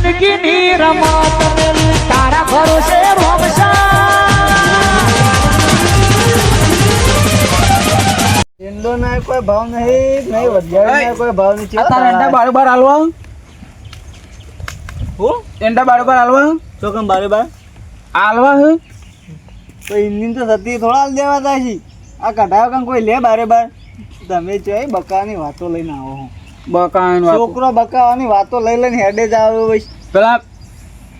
જિંદગીની રમત મેલી તારા ભરોસે રોમશા એંડો ના કોઈ ભાવ નહીં વધિયાળી ના કોઈ ભાવ નહીં. તારા એંડા બારોબાર હાલવા હું એંડા બારોબાર હાલવા ચોકમ બારે બાર હાલવા હે તો ઇન્જિન તો સતી થોડા હાલ દેવા થાય છે. આ કઢાવ કામ કોઈ લે બારે બાર તમે જોઈ બકાવાની વાતો લઈને આવો છો. બકાન છોકરો બકાવાની વાતો લઈ લઈને હેડે જ આવે ભાઈ. પેલા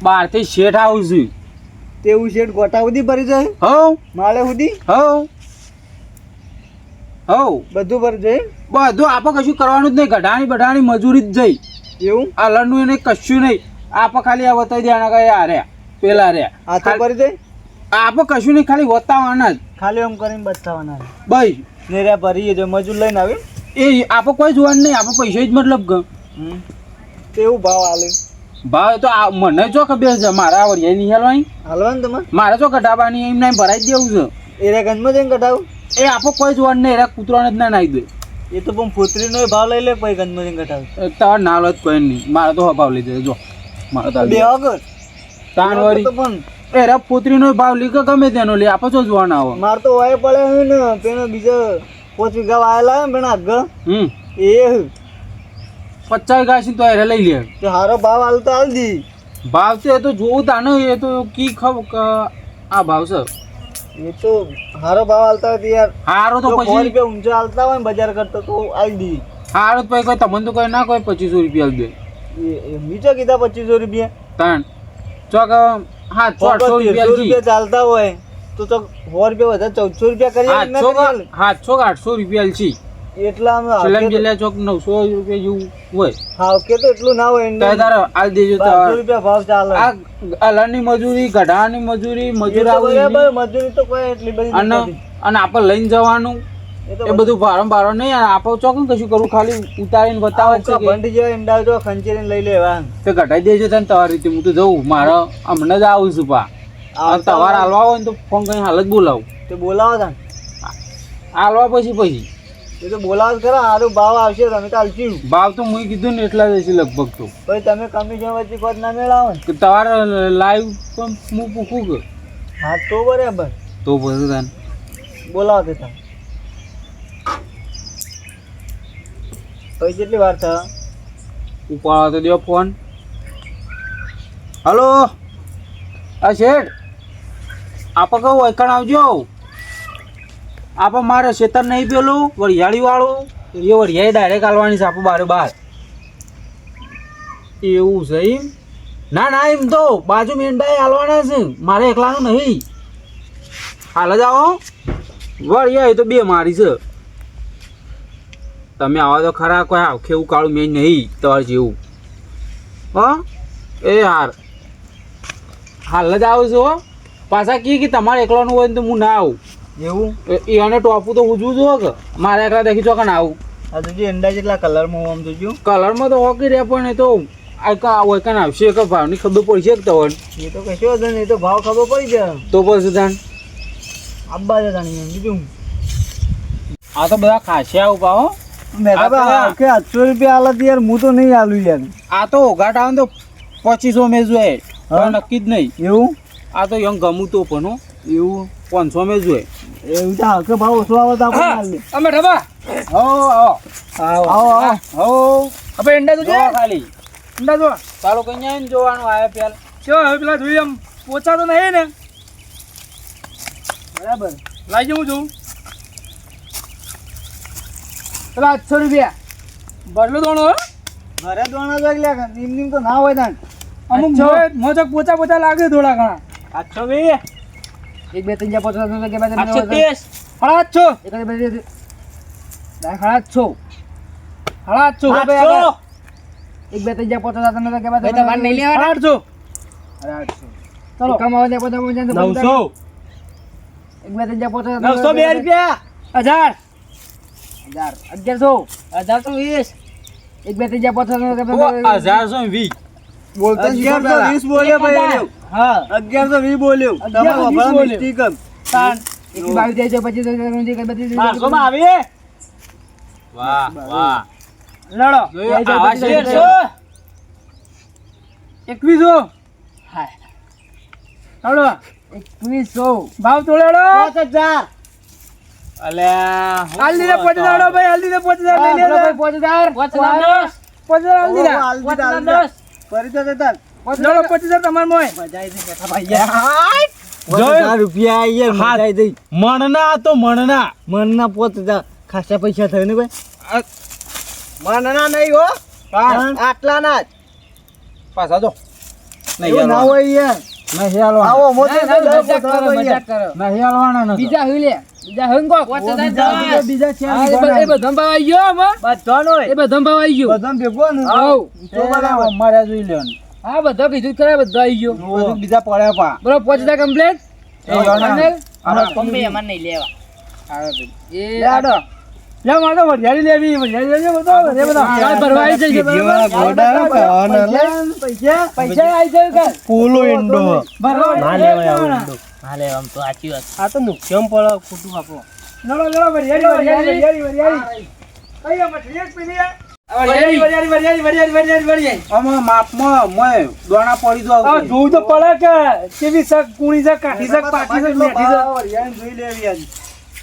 બહારથી શેઠ આવું છું તેવું શેઠ ગોટા સુધી ભરી જાય હવ માળે સુધી હવ હવ બધું ભરી જાય બધું આપણે કશું કરવાનું જ નહીં ગઢાની બઢાની મજૂરી જ જઈ એવું આ લણનું એને કશું નહીં આપણે ખાલી આ બતાવી દેવાના કે આ રહ્યા પેલા રહ્યા હાથો ભરી જાય આપણે કશું નહીં ખાલી બતાવવાના જ ખાલી આમ કરીને બતાવવાના બસ નેરા ભરીએ જો મજૂર લઈને આવે એ આપણે કોઈ જોવાનું નહીં આપણે પૈસા જ મતલબ કે તેવું ભાવ હાલે ભાવ તો આ મને જો ખબર છે મારા વરિયા નહીં હાલવાની હાલવા ને તમારે મારે જો કઢાવવાની એમ ના ભરાઈ જ દેવું છે એરા ગંજમાં જઈને કઢાવું એ આપણે કોઈ જોવાનું નહીં એરા કૂતરાને જ ના નાખી દે એ તો પણ ફૂતરીનો ભાવ લઈ લે પછી ગંજમાં જઈને કઢાવું તમારે ના લો જ કોઈ નહીં મારે તો ભાવ લઈ દેજો જો મારે તો બે વગર તાન વળી તો પણ એરા પુત્રીનો ભાવ લી કે ગમે તેનો લે આપણે શું જોવાના આવો માર તો વાય પડે હે ને પેલો બીજો 5 વીઘા વાયેલા હે ને આગળ એ 50 ગાસી તો એરે લઈ લે તે હારો ભાવ હાલ તો હાલ દી ભાવ છે એ તો જોવું તાને એ તો કી આ ભાવ છે એ તો હારો ભાવ હાલતા હોય તો યાર હારો તો ₹100 પછી ઊંચો હાલતા હોય ને બજાર કરતા તો હાલ દી હારો તો પછી કોઈ તમને તો કોઈ ના કોઈ 2500 રૂપિયા દે એ નીચે કીધા 2500 રૂપિયા તાણ ચોક 700 રૂપિયા ચાલતા હોય તો 100 રૂપિયા વધારે 1400 રૂપિયા કરી 800 રૂપિયા છે એટલા સલામ જિલ્લા ચોક 900 રૂપિયા જેવું હોય હા કે તો એટલું ના હોય તો તારે આલ દેજો તો 200 રૂપિયા ભાવ ચાલે આ અલરની મજૂરી ગઢાની મજૂરી મજૂર બરાબર મજૂરી તો કોઈ એટલી બધી અને આપણે લઈને જવાનું એ બધું ભારો નહીં આપણે ચોકન કશું કરું ખાલી ઉતારીને બતાવે છે કે બંડી જેવા ઈંડા જો ખંચેરીને લઈ લેવા તો ઘટાઈ દેજો તને તમારી રીતે હું તો જઉં મારે હમણાં જ આવું છું પા તમારે હાલવા હોય ને તો ફોન કરીને હાલ જ બોલાવું તે બોલાવો તા હાલવા પછી એ તો બોલાવ જ ખરા સારું ભાવ આવશે તમે તો હાલશું ભાવ તો મેં કીધું ને એટલા જ હશે લગભગ તો પછી તમે કમિશન વચ્ચે કોદ ના મેળાવો ને કે તમારે લાઈવ પણ હું પૂછું કે હા તો બરાબર તો પછી તને બોલાવો તે તમે પછી કેટલી વાર થાય ઉપાડો તો દો ફોન હલો આ શેઠ આપણે કહું એકણ આવજો આપણે મારે ખેતર નહીં પેલું વરિયાળી વાળું એ વરિયાળી ડાયરેક્ટ હાલવાની છે આપણે બારે બાર એવું છે એમ ના એમ તો બાજુ મેંડાએ હાલવાના છે મારે એકલાનું નહીં હાલ જ આવો વરિયાળી તો બે મારી છે તમે આવો તો ખરા કોઈ આખે એવું કાળું મેં નહીં તમારે જેવું હા એ હાલ જ આવું છું પાછા કે તમારે એકલાનું હોય ને તો હું ના આવું એવું એને ટોપું તો ઉજવું જો કે મારે એકલા દેખી ચોકન આવું આ તો જે ઈંડા જેટલા કલરમાં આમ તો જો કલરમાં તો હોકી રહે પણ એ તો ઓયકન આવશે કે ભાવની ખબર પડશે કે તમને એ તો કશો હતો ને એ તો ભાવ ખબર પડી જાય તો પછી તાન આબા જતા નહીં બીજું આ તો બધા ખાસે આવું પાહો મેં કે 800 રૂપિયા હાલત યાર હું તો નહીં આલું યાર આ તો ઓઘાટ આવે ને તો 2500 મેં જોઈએ નક્કી જ નહીં એવું આ તો યંગ ગમું તો પણ એવું 500 મેં જોઈએ એવું તો હાલકે ભાવ ઓછો આવે તો આપણે હાલ દે અમે ઢબા આવો આપણે ઈંડા તો જોવા ખાલી ઈંડા જો ચાલો કઈ આવીને જોવાનું આવે પેલા શું હવે પેલા જોઈએ એમ પોચા તો નહીં ને બરાબર લાગી હું જોઉં પેલા 800 રૂપિયા બદલો દોણો ઘરે દોણા જોઈ લે નિમ તો ના હોય તાન અમુક મોજક પોચા લાગે થોડા ઘણા 820 1 2 3 4 5 6 7 8 9 830 ચલો કમાવા દે 900 રૂપિયા 1000 1100 1120 1120 બોલતો 1120 બોલ્યો ભાઈ હા 1120 બોલ્યો તમારો વફા મિસ્ટેક તાન 22 દેજો 25 આવી વાહ લડો 2100 હાય હાલો 2100 ભાવ તોડેલો 5000 અલ્યા હાલદી ને 5000 ભાઈ હાલદી ને 5000 લઈ લે 5000 5010 5000 હાલદી ના હાલ દીધા, હાલ દીધા. ફરી તો દેતા. લો 5000 તમાર મોય મજા આવી ગઈ બેઠા ભાઈ યાર. જોયું? 5000 રૂપિયા યાર મજા આવી ગઈ. મણના તો મણના મનના 5000 ખાસા પૈસા થયો ને ભાઈ. મનના નહીં હો, આટલા ના જ. પાછા જો નહીં એવું ના હોય યાર. નહીં હાલવાના આવો મોટો ના, તો ના, દસ મજાક કરો, પોતાનો મજાક યાર. કરો. નહીં હાલવાના નથી બીજા હું લે બીજા હું કો 5000 બીજા છે હા, એ બધો ભાવ આવી ગયો આમાં. બધાનો એ બધો ભાવ આવી ગયો બધાને ભેગો ને. હાઉ. તો બરાબર. અમારે જોઈ લેવાનું હા બધો કીધું ખરા બધો આવી ગયો બધું બીજા પડ્યા પા બરોબર 5000 કમ્પ્લીટ એ જોના. એ લે આડો. લે મારે વરિયાળી લેવી વરિયાળી લેજો બધો રે બધો કાલ ભરવા આવી જશે જીવાના ગોડા ભાવના લે. પૈસા પૈસા આવી જાય કાલ પૂલો ઈંડો. ના લેવાય આવું આ તો નુકસાન પડે ખોટું આપો. નળો નળો વરિયાળી કઈ મઠલી જ પીલી આમાં માપમાં મોય દોણા પડી દો જોવું તો પડે કે કેવી શાક કુણી શાક કાઠી શાક પાકી શાક મેઠી શાક વરિયાળી જોઈ લેવી આજ.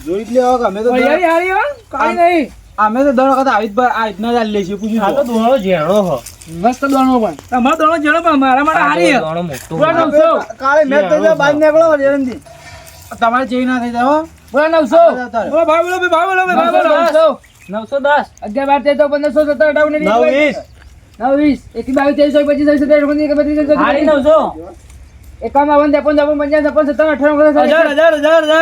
જોઈ જ લેવો કે અમે તો વરિયાળી હારી હો કાઈ નહીં અમે તો દર વખત આવી જ ના લે છે પૂછ્યું આ તો દોણો ઝેણો હો. મસ્ત દોણો પણ તમારો દોણો જેનો પણ મારા માટે હારી હે. પૂરા 900 કાલે મેચ થઈ જાય બહાર નીકળો વરિયાળીથી. તમારે જેવી ના થઈ જાય હો પૂરા 900 ઓ ભાઈ બોલો ભાઈ બોલો ભાઈ બોલો 910 11 12 13 15 16 17 18 19 20 21 22 23 24 25 27 28 હારી 900 51 53 55 56 57 હજાર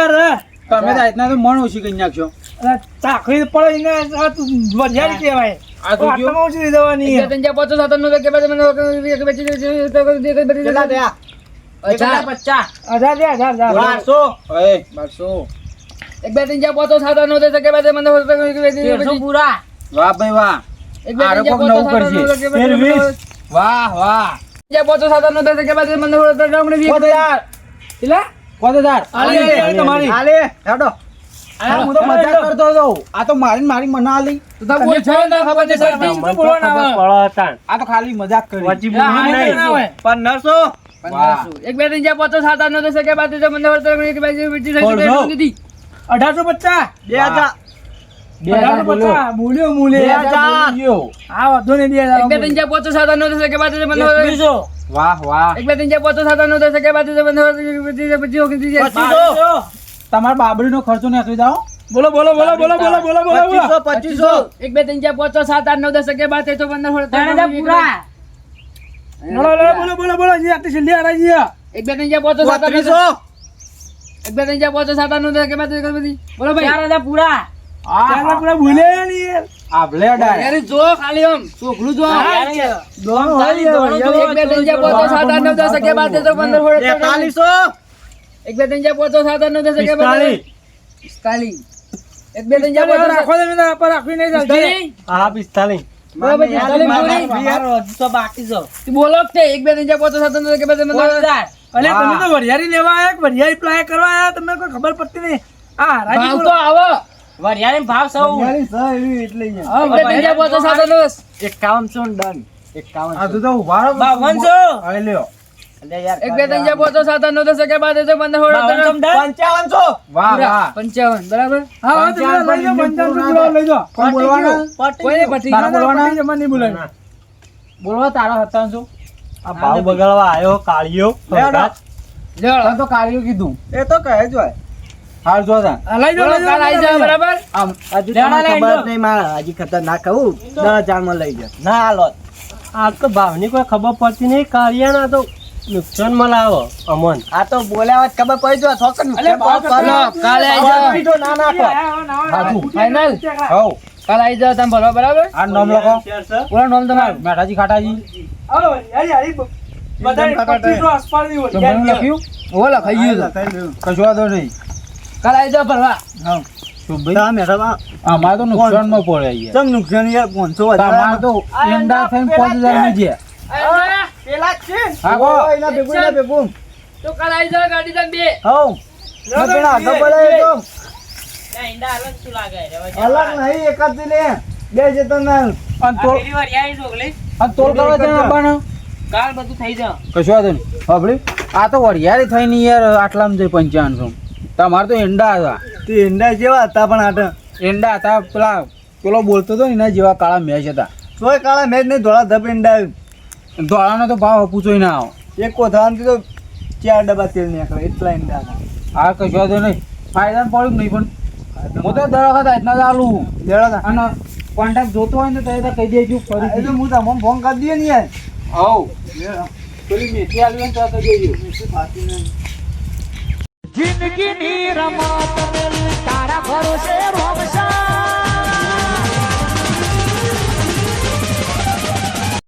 તમે તો આજના તો મણ ઓછી કરી નાખશો ચાકરી પડે ને વરિયાળી કહેવાય આ તો જો ઓછી દેવાની કેટલા થયા? 1200 એ 12 પૂરા વાહ ભાઈ વાહ આ રકમ નવું કરશે વાહ વાહ 5000 તમારી હાલે હેડો. હું તો મજાક કરતો હતો આ તો મારી મના આલી આ તો ખાલી મજાક કરી 1500. એક બે ત્રણ ચાર પાંચ છ સાત આઠ નવ દસ અગિયાર બાર તેર પંદર સોળ સત્તર અઢાર ઓગણીસ વીસ એકવીસ બાવીસ 1850 2000. બોલ્યો 2000. આ વધુ ને એક બે ત્રણ ચાર પાંચ છ સાત આઠ નવ દસ અગિયાર બાર તેર પંદર વાહ વાહ એક બે ત્રણ ચાર પાંચ છ સાત આઠ નવ દસ અગિયાર બાર તેર પંદર પચીસ ઓગણીસ તમારા બાબરી નો ખર્ચો નાખી દો બોલો બોલો બોલો બોલો બોલો બોલો બોલો 2500. એક બે ત્રણ ચાર પાંચ છ સાત આઠ નવ દસ અગિયાર બાર તેર પંદર પૂરા બોલો બોલો બોલો જી આટલી છેલ્લી આરાઈ જી એક બે ત્રણ ચાર પાંચ છ સાત આઠ 3500. એક બે ત્રણ ચાર પાંચ છ સાત આઠ નવ દસ અગિયાર બાર તેર બધી બોલો ભાઈ 4000 પૂરા ચાર પૂરા ભૂલે નહીં યાર આ ભલે યાર જો ખાલી આમ ચોખલું જો એક બે ત્રણ ચાર પાંચ છ સાત આઠ નવ દસ અગિયાર બાર તેર પંદર 4300. એક બે ત્રણ ચાર પાંચ છ સાત આઠ નવ દસ અગિયાર બાર 45 એક બે ત્રણ ચાર પાંચ છ રાખો દે મેં પર રાખવી નહીં ચાલતી હા 45. બરાબર છે, ચાલે પૂરી. તું બોલો જ તે એક બે ત્રણ ચાર પાંચ છ સાત આઠ નવ દસ અગિયાર બાર તેર પંદર અલે તમે તો વરિયાળી લેવા આયા વરિયાળી પ્લાય કરવા આયા તમને કોઈ ખબર પડતી નહીં આ રાજી ભાવ બોલો તો આવો વરિયાળી સહ એવી એટલે અહીંયા. એક બે ત્રણ ચાર પાંચ છ સાત આઠ નવ દસ 5100 ડન. 5100. આ તો ઉભા રહો 5200. હવે લ્યો અલે યાર એક બે ત્રણ ચાર પાંચ છ સાત આઠ નવ દસ અગિયાર બાર તેર પંદર 5500. વાહ વાહ 55 બરાબર હા હા તમે લઈ જાઓ 55 લઈ જાઓ કોણ બોલવાના કોઈને પટી તારા બોલવાના જમા નહીં બોલાય બોલવા તારા 5700 આ ભાવ બગાડવા આયો કાળિયો. જળ તો કાર્યો કીધું એ તો કહે જ હોય. હાલ જો તા લઈ જાઓ કાલ આવી જાવ બરાબર આમ હજુ તમને ખબર જ નહીં મારા હજી ખતરનાક કહું 10000 માં લઈ જા. ના હાલો આ તો ભાવની કોઈ ખબર પડતી નહીં કાળિયાના તો નુકસાનમાં લાવો અમન આ તો બોલ્યા વાત ખબર પડી જો છોકન અલે ભાવ કરો કાલે આવી જાવ ના નાખો. હાજુ ફાઇનલ હો કાલ આવી જાવ તમે ભરવા બરાબર આ નામ લખો પૂરા નામ તમારું મેઠાજી ખાટાજી તો મને લખ્યું ઓ લખાઈ ગયું કશું વાંધો નહીં કાલ આવી જાવ ભરવા હા શુભભાઈ તા મેઠા અમારે તો નુકસાન માં પડે યાર ચમ નુકસાન યાર 500 તમારે તો ઈંડા થઈને 5000 ની છે પેલા છે હા, ગો. એના ભેગું એના ભેગું. તો કાલ આવી જાવ ગાડી તમે બે હઉ ના પેલા આગળ પડે તો અલગ નહીં એકાદ થી લે બે છે તો ના અને તોલ કરવા છે બાનો કાલ બધું થઈ જા. કશું વાંધો નહીં બાપડી આ તો વરિયાળી થઈ ને યાર આટલામાં જઈ 55 તમારે તો એંડા હતા તે ઈંડા જેવા હતા પણ આટા એંડા હતા પેલો બોલતો હતો ને એના જેવા કાળા મેચ હતા તોય કાળા મેચ નહીં ધોળા ધપ ઈંડા ધોળાનો તો ભાવ પૂછોય ના આવો એક કોથળામાંથી તો 4 ડબ્બા તેલ નીકળે એટલા ઈંડા હતા. આ કશું વાંધો નહીં ફાયદા પડ્યું નહીં પણ હું તો દર વખત આજના ચાલુ લેવડા અને કોન્ટેક્ટ જોતો હોય ને તો એ કહી દેજો એટલે ફરી હું તમને ફોન કરી દઈએ ને યાર હવ પેલી મેથી આલી હોય ને તો કહી દેજો જિંદગીની રમત તારા ભરોસે રોમશા